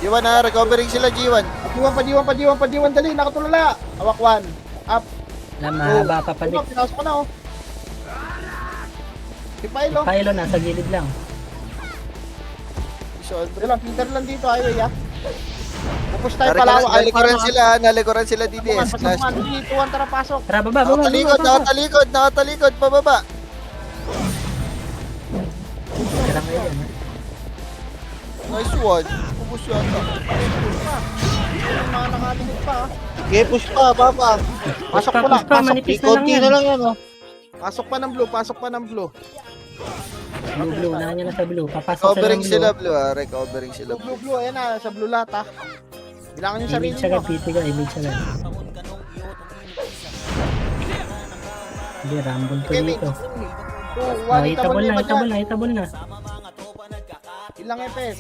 G1 na, recovering sila G1. Pa G1, dali, nakatulala. Hawak one, up. Alam, mahaba Papa Dick. Pinasok ko na oh. Si Pilo. Pilo nasa gilid lang. Ito lang, Peter lang dito, highway ha. Pupush tayo palawa. Nalikuran sila DDS. Pasok man, dito, one, tara pasok. Tara, baba. Nakatalikod, pababa. Tara kayo yan. Nice one. Pupush yata. Yung mga nakalimit pa ha. Okay, push pa, papa. Pasok Pa, ko lang, push pa, pasok. manipis na lang Konti yan. na lang yan, oh. Pasok pa ng blue. Blue, unahan niya na sa blue. Papasok Recovering sa sila blue. blue ha. Recovering sila blue. Blue, ayan na, sa blue lahat ha. Bilangan yung sarili Image agad, mo. piti ka, image agad. Hindi, rumble to Kemi, dito. 2, 1, Oh, hitabol na. Ilang epes?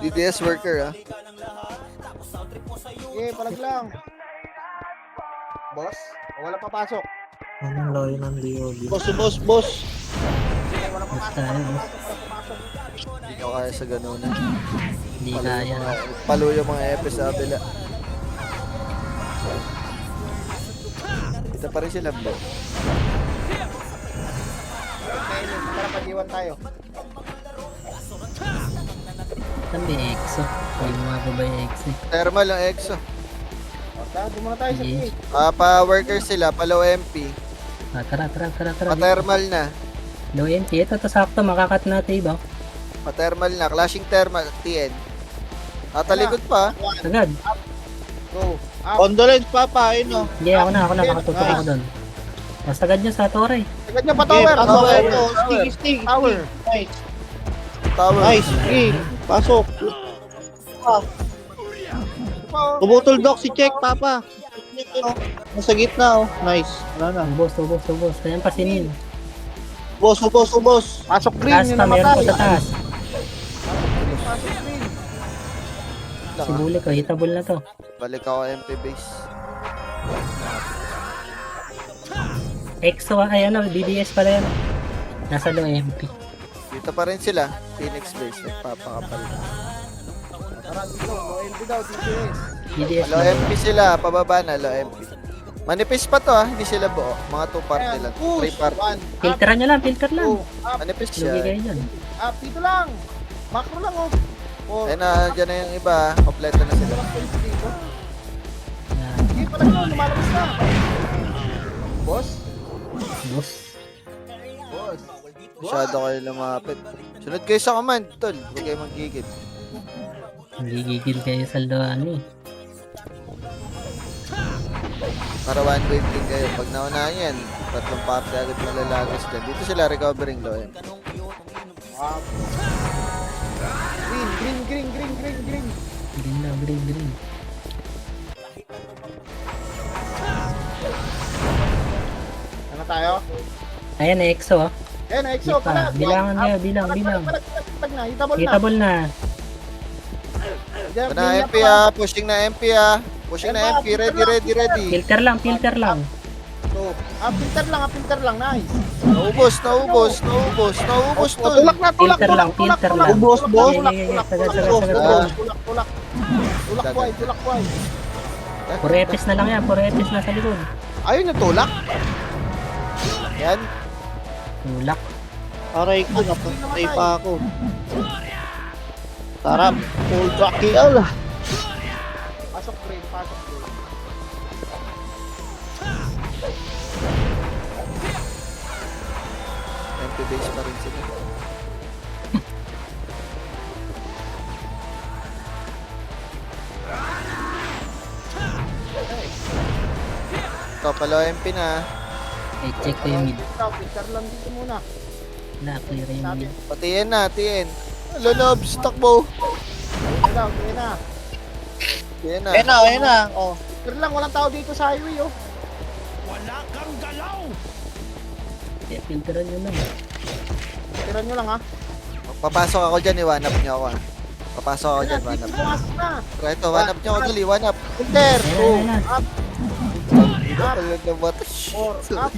DDS worker ha. Okay, palag lang. Boss, wala papasok. Anong layo ng DOD? Boss. Basta tayo, boss. Hindi nyo kaya sa ganun ha. Hindi kaya. Palo yung mga epes sa abila. Ito pa rin sila blue. Okay, tara pag-iwan tayo. Saan ba yung EXO? Hindi mo nga ba yung EXO? Thermal ang EXO. Doon muna tayo sa Sige. gate. Pa-worker sila, pa-low MP. Ah, tara. Pa-thermal na. Low MP. Ito, sakto. Makakat natin iba. Pa-thermal na. Clashing thermal, TN. Natalikod pa. Agad. Go. Up. Condolence, papa, ayun, oh. Hindi, ako na. Nakatutok ako doon. Basta agad niya sa torre. Agad niya pa Okay, tower. pasok, Tower. ito. Stig. Tower. Nice. Tower. Nice, sige. Pasok. Ah, Pa, oh. tumutol doc si Check, papa. Nasa gitna, oh. Nice. Wala na. Ubos. Ayan pa si Neil. Ubos. Pasok green, Taas yung pa, meron namatay. pa sa taas. Pasok green. Lang, Si Bully ko, hitable na to. Balik ako MP base. EXO, ay ano, DDS pala yan. Nasa low MP. Dito pa rin sila. Phoenix base. Nagpapakapal. Tara dito, OLB daw, DPS. DDS Low na. MP sila. Pababa na. Low MP. Manipis pa to ha. Hindi sila buo. Mga 2 party lang. 3 party. One. Filteran nyo lang, filter lang. Go. Up. Manipis Lugi siya. kayo dyan. Up. Dito lang. Macro lang oh. Oh. Ayun na. Dyan na yung iba. Kompleto na sila. Walang police dito. Yan. Sige, palag lang. Lumalabas na. Boss. Boss. Boss. Masyado kayo lumapit. Sunod kayo sa command, tol. Huwag kayo magigit. Hindi gigil kayo sa ano eh. Para one wave din kayo. Pag naunahan yan, tatlong party agad malalagas dyan. Dito sila recovering low MP. Up. Green. Green na, green. Ano tayo? Ayan, EXO oh. Ayan, EXO. Di pa. Bilangan kayo, bilang. Palag na. Hitabol na. Hitable na. Diyan, Ito na green MP ah. Pushing na MP ah. Pushing na MP. Ready. Filter lang. So, filter lang. Nice. Naubos, tol. Tulak na. Filter lang. Ubos, boss. Sagad. Tulak wide. Puro epis na lang yan. Puro epis na sa likod. Ayun yung tulak. Yan. Tulak. Aray ko, napatay pa ako. Tarap. Ultra kill. Pasok green. MP base pa rin sila. Ito, palo MP na. Eh, check ko yung mid. Picture lang dito muna. Na-clear yung Sabi. mid. Patiin na, tiin. Lolobs, takbo. Ayun daw, ayun na. Tiin na. Ayun na. Oh. Picture lang, walang tao dito sa highway, oh. Kaya filteran nyo lang. Picturean nyo lang, ha. Papasok ako dyan, iwanap niyo ako. Papasok ako dyan, Ayan, wanap. dito pumasok na. Try ito, wanap niyo ako dali, wanap. Filter, Ayan, ayan, 2, up, Tulad ng bata. 4, up.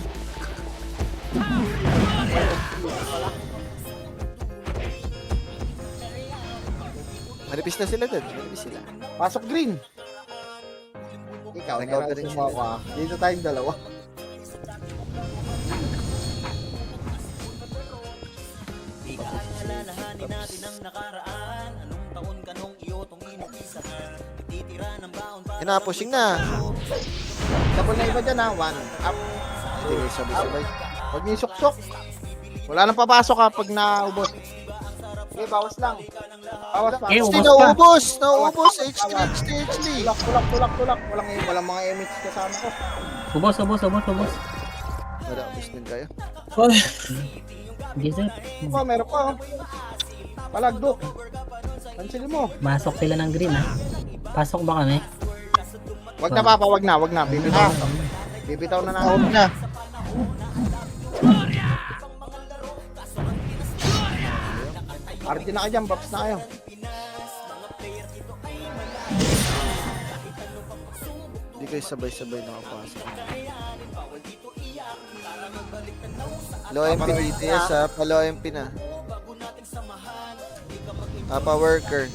Manipis na sila dun, manipis sila. Pasok green. Ikaw, Ikaw narasin din mo sila. ako, ha. Dito tayong dalawa. Alalahanin natin ang nakaraan. Anong taon ka nung iyotong inipisahan? Titira ng baon para Yun na, pushing na. Double na iba dyan, ha. 1, up. Hindi kayo sabay-sabay. Huwag niyo suksok. Wala nang papasok, ha, pag naubos. Okay, bawas lang. Bawas pa. Eh, Hindi, ubos pa. naubos. H3, H3. Tulak. Walang mga MH kasama ko. Ubos. Wala, ubos din kayo. Hindi sir. Oh, meron pa, oh. Palagdok. Cancel mo. Masok sila ng green ha. Pasok ba kami? Wag na, Papa, wag na. Bibitaw. Bibitaw na Huwag natin. na. RD na kayo dyan, Baps na kayo. Hindi kayo sabay-sabay nakapasok. Low MP dito yes ha, palo MP na. Papa worker.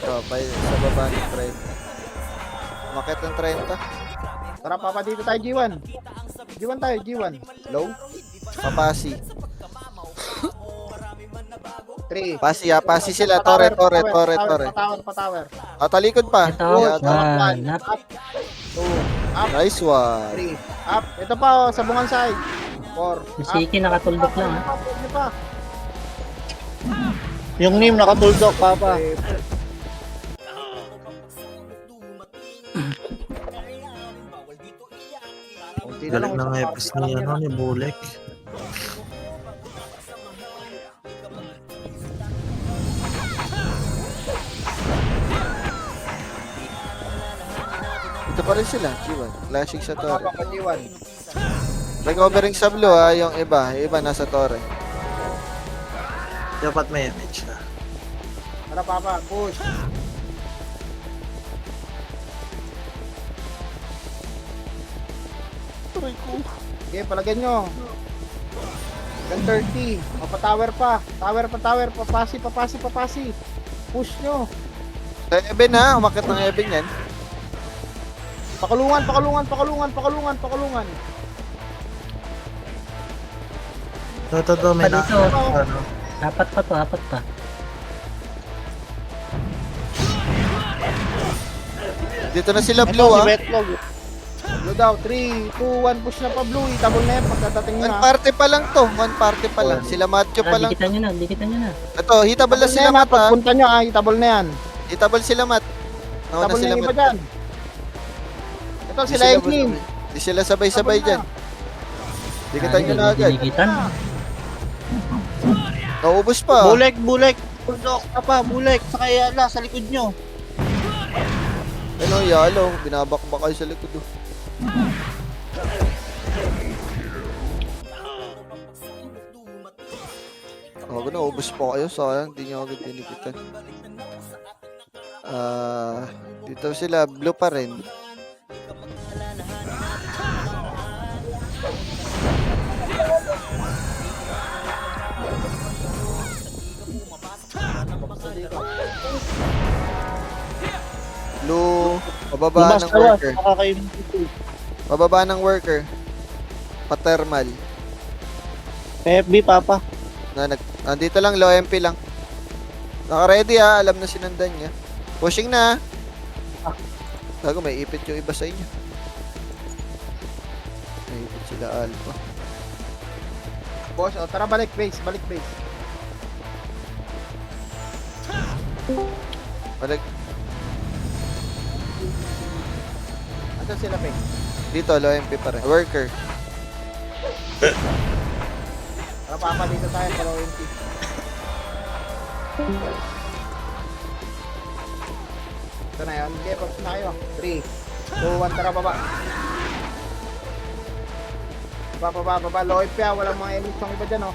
Ito, sa baba ng 30. Makit ng 30. Tara, Papa, dito tayo, G1. G1 tayo, G1. Low. Papasi. 3. Pasi sila. Tore. Patower. Talikod pa. Ito. Yeah, One. Up. 2. Up. nice one. 3. Up. Ito pa, oh, sa bungan side. 4. Si Shiki nakatuldok lang ha. Pa. Yung name nakatuldok, Papa. Galing ng epis ni ano ni Bulek. Ito pa rin sila. G1. Flashing sa Tore. Papa, G1. Nag-overing sa blue ha. Yung iba nasa Tore. Dapat may image na. Tara, Papa, push. Okay, palagyan nyo. Gan 30. Mapatower pa. Tower. Papasi. Push nyo. Eben ha. Umakit ng Eben yan. Pakulungan. Ito, may na. Dito. Ano? Apat pa. Dito na sila Ito blue si ha. Betlog. Blue daw. 3, 2, 1. Push na pa, Blue. Itabol na yan pagkadating nyo One na. party pa lang to. One party pa lang. Sila Macho pa lang. Dikitan nyo na. Ito, hitable na Itabol sila yan, Mat ha. pagpunta nyo, itabol na yan. Hitable sila Mat. Nauna Itabol na sila yung iba Mat. dyan. Ito, Di sila Eglim. Di sila sabay-sabay Itabol na. dyan. Dikitan nyo na agad. Dikitan. Naubos pa. Bulek. Tuldok, Papa, bulek. Sa kaya sa likod nyo. Ano, yalo. Binabakbak kayo sa likod. Oh. Ako na, ubos pa kayo. Sayang, di nyo agad tinikitan. Dito sila, blue pa rin. Blue, pababa Lumabas ng kayo. worker. Nakakainom. Pababa ng worker. Pathermal. FB, Papa. Nandito lang, low MP lang. Naka-ready ha, alam na sinundan niya. Pushing na. Bago may ipit yung iba sa inyo. May ipit sila alpha. Boss, tara, balik base. Balik. Nasa sila, Peng? Dito, low MP pa rin. Worker. Para papa dito tayo, pero yung team. Ito na yun. Okay, pag na kayo. 3, 2, 1, tara baba. Baba. Low MP ah. Walang mga enemies pang iba dyan, oh.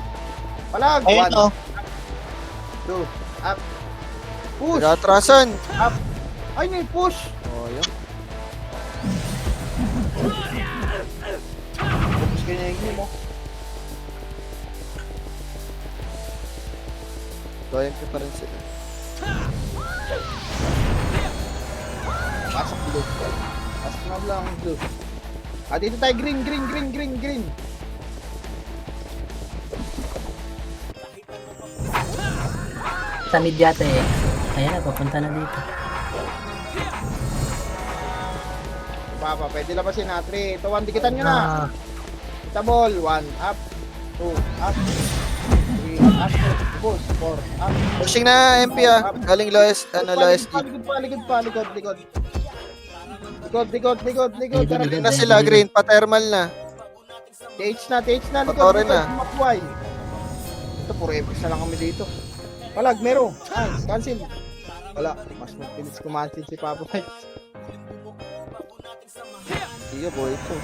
Palag! Ayun 1, oh. 2, up. Push! Nagatrasan. Up! Ay, may push! Oh, yun. Push kayo na yung game, oh. Low MP pa rin sila. Pasok blue. Pasok na lang blue. Ah, dito tayo green. Sa mid yata eh. Ayan na, papunta na dito. Papa, pwede labasin na. 3, 2, 1, dikitan nyo na. Kita ball. 1, up. 2, up. 3, up. Push. 4, up. Pushing na MP ah. Galing lowest, lowest. Likod pa. Likod. Tara, Green na sila, green. Pa-thermal na. TH na. Patore na. Makuhay. Ito, puro epics na lang kami dito. Palag, meron. Nice, cancel. Wala, mas magpilis kumansin si Papa Mike. Sige, boy ito.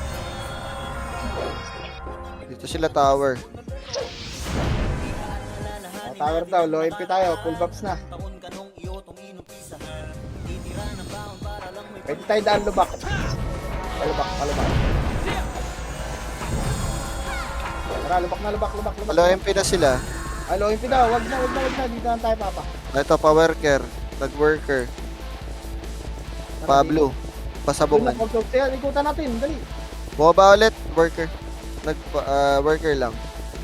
Dito sila tower. Tower daw, low MP tayo, full buffs na. Pwede tayo daan lubak. Palubak. Tara, lubak. Low MP na sila. Ay, low MP daw, wag na. Dito na tayo, Papa. Ito, pa-worker. Nag-worker. Pablo. Pasabungan. Ikutan natin, dali. Bumaba ulit, worker. Worker lang.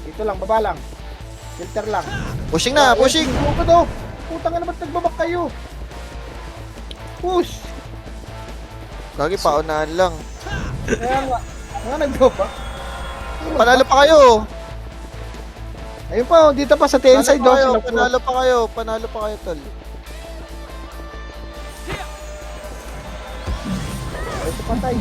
Dito lang, baba lang. Filter lang. Pushing na, pushing! Buka daw. Putang na naman, nagbabak kayo. Push. Lagi paunahan lang. Kaya nga nagbabak. Panalo pa kayo! Ayun pa, dito pa sa tail side daw sila. Panalo pa kayo, tol. Ito patay.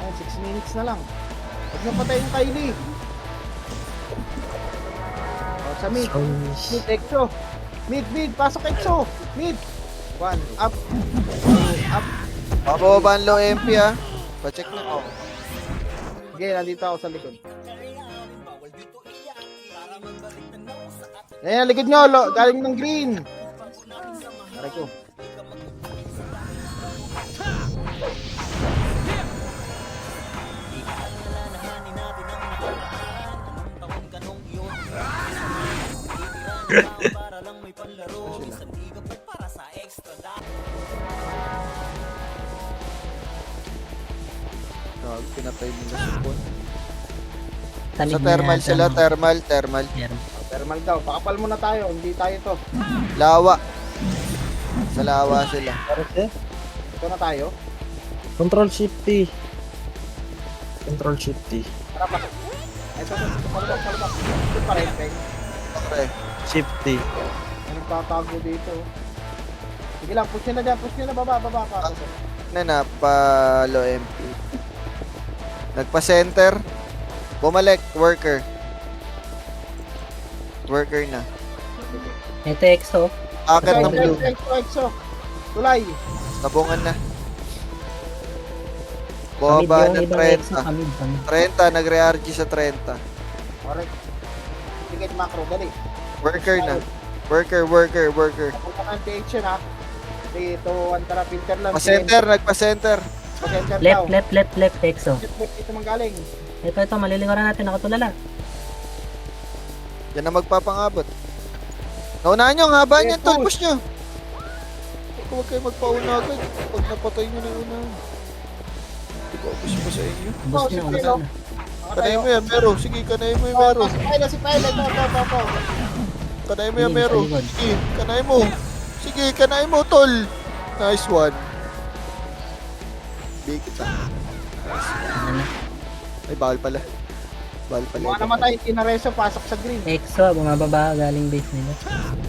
Oh, 6 minutes na lang. Huwag na patay yung Kylie. Oh, sa mid. Mid, Exo. Mid, pasok Exo. Mid. 1, up. 2, up. Mababa ang low MP ah. Pa-check na. Oh. Sige, nandito ako sa likod. Ayan, ang likod nyo, galing ng green. Aray ko. Pinatay nila sa phone. Sa mid Sa na thermal yata, sila, no? thermal. Meron. Thermal daw, pakapal muna tayo, hindi tayo to. Lawa. Sa lawa sila. Ito na tayo. Control Shift T. Control Shift T. Tara pa. Ito, palabak. Ito pa rin, Peng. Okay. Shift T. May nagtatago dito. Sige lang, push nyo na, baba ka. Na pa low MP. Nagpa-center. Bumalik, worker. Worker na. Ito EXO. Akit ng blue. Exo. Tulay. Tabungan na. Pamid Bumaba yung ng ibang EXO. 30. Pamid. 30, nagre-RG sa 30. Alright. Ticket macro, dali. Worker na. Worker. Punta ka ng TH yun, ha. 3, 2, 1, tara, filter lang. Pa-center, nagpa-center. Pa-center daw. Left EXO. Ito manggaling. Ito, malilingwaran natin, nakatulala. Yan na magpapangabot. Naunahan nyo, ang haba Yes, niyan, tol. push. Push nyo. Huwag kayo magpauna agad. Pag napatay nyo na una. Hindi ko push pa sa inyo. Boost na, sige, umasan no? na. Kanayin mo yan, Mero. Sige, kanayin mo yung Mero. Si Pilot. Ito. Kanayin mo yan, Hindi, Mero. sa likod. Sige, kanayin mo. Sige, kanayin mo, tol. Nice one. Big kita. Ano na? Ay, bawal pala. Bal pala. Mga namatay, Tinareso, pasok sa green. Exo, bumababa galing base nila.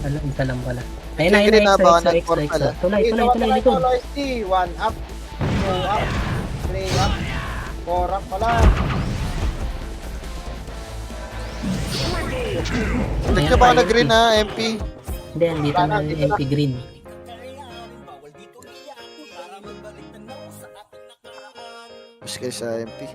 Alam, isa lang pala. Ayun na, Green ayun na, na, baka exo, exo, nag-port exo. pala. Tulay, likod. ST, 1 up, 2 up, 3 up, 4 up pala. Tignan ba ako nag-green ha, MP? Hindi, dito na yung MP Green. Mas kayo sa MP.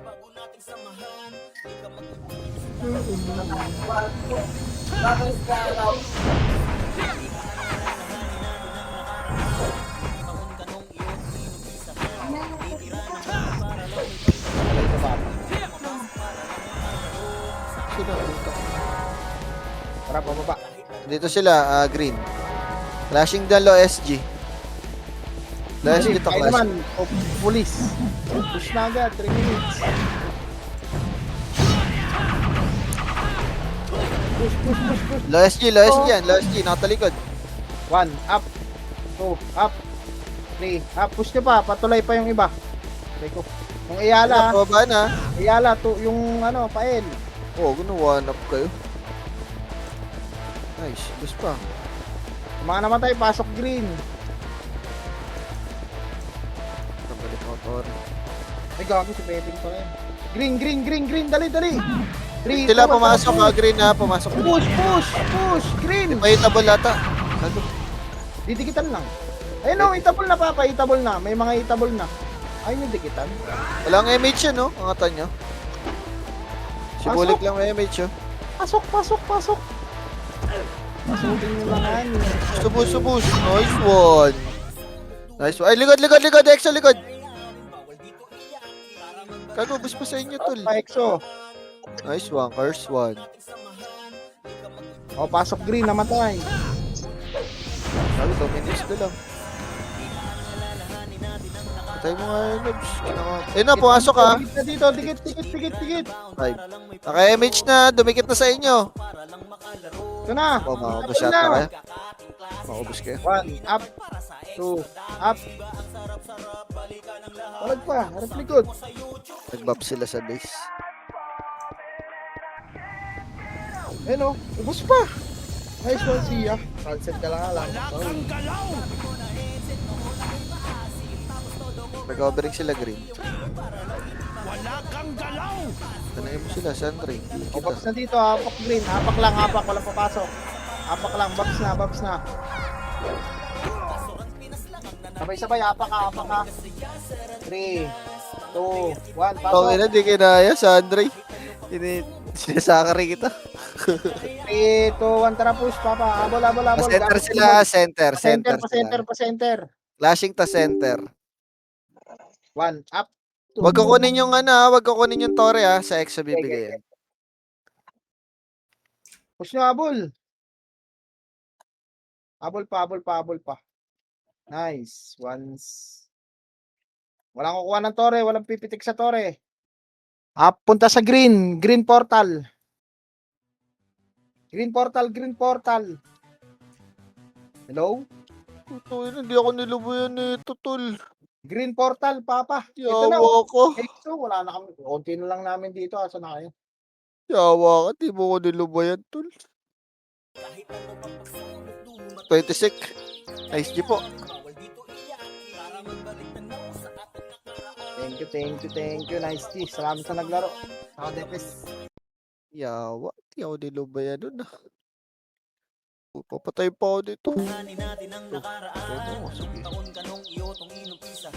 Sino dito? Tara, pababa. Dito sila, green. Flashing down low SG. Low SG to Ay clash. naman, police. Push na agad, 3 minutes. Push. Low SG yan. Low SG, nakatalikod. 1 up, 2 up, 3 up. Push nyo pa, patuloy pa yung iba. Teko. Yung Iyala, Pababa na. Iyala, yung ano, pael. Oh, ginawa up kayo. Nice, gusto pa. Yung mga namatay, pasok green. Kabalik motor. Ay, gago si Betting pa rin. Green, dali. 3, Sila pumasok ha, green ha, pumasok. Push, green. May tabal ata. Sabi, Didikitan lang. Ayun no, itable na papa, itable na. May mga itable na. Ayun yung dikitan. walang MH yan, no? Angatan nyo. Si Pasok. Bulik lang may MH, oh. Pasok. Pasukin nyo lang yan. Subus. Nice one. Ay, likod. Exo, likod. Kago, bus pa sa inyo, tol. Pa-exo. Nice one, curse one. O, pasok green, namatay. Sabi, 2 minutes na lang. Patay mo nga yun, Nobs. Ayun na, pumasok ha. Dikit na dito, dikit. 5. Naka-MH na, dumikit na sa inyo. Ito na. Oh, makakubos yata kayo. Makakubos kayo. 1, up. 2, up. Palag pa, harap likod. Nag-buff sila sa base. Ayun o, ubos pa. Nice one, siya. Cancel ka lang. Recovering sila green. Tanayin mo sila, Sandre. O, box na dito, hapak green. Hapak lang, walang papasok. Hapak lang, box na. Sabay, hapak ka. 3, 2, 1, pasok. Oh, ina, di kinaya, Sandre. Sinasakari kita. 3, 2, 1, tara push, papa. Abol. Pa-center sila, center. Pa center. Flashing ta center. 1, up. Wag ko kunin yung wag ko kunin yung tore ha, sa exo bibigay yan. Push nyo, abol. Abol pa. Nice. Once. Walang kukuha ng tore, walang pipitik sa tore. Punta sa green portal. Green portal. Hello? Puto, hindi ako nilubuyan nito, tol. Green portal, papa. Ito na. Yawa ko. So, wala na kami. Konti na lang namin dito. Asa na kayo? Yawa ka, di mo ko nilubuyan, tol. 26. Nice G po. Thank you. Nice tea. Salamat sa naglaro. Ako, Depes. Yawa, di ako nilubayan nun ah. Papatay pa ako dito. Natin ang nakaraan. Taon ka nung iyo, tong inong isa.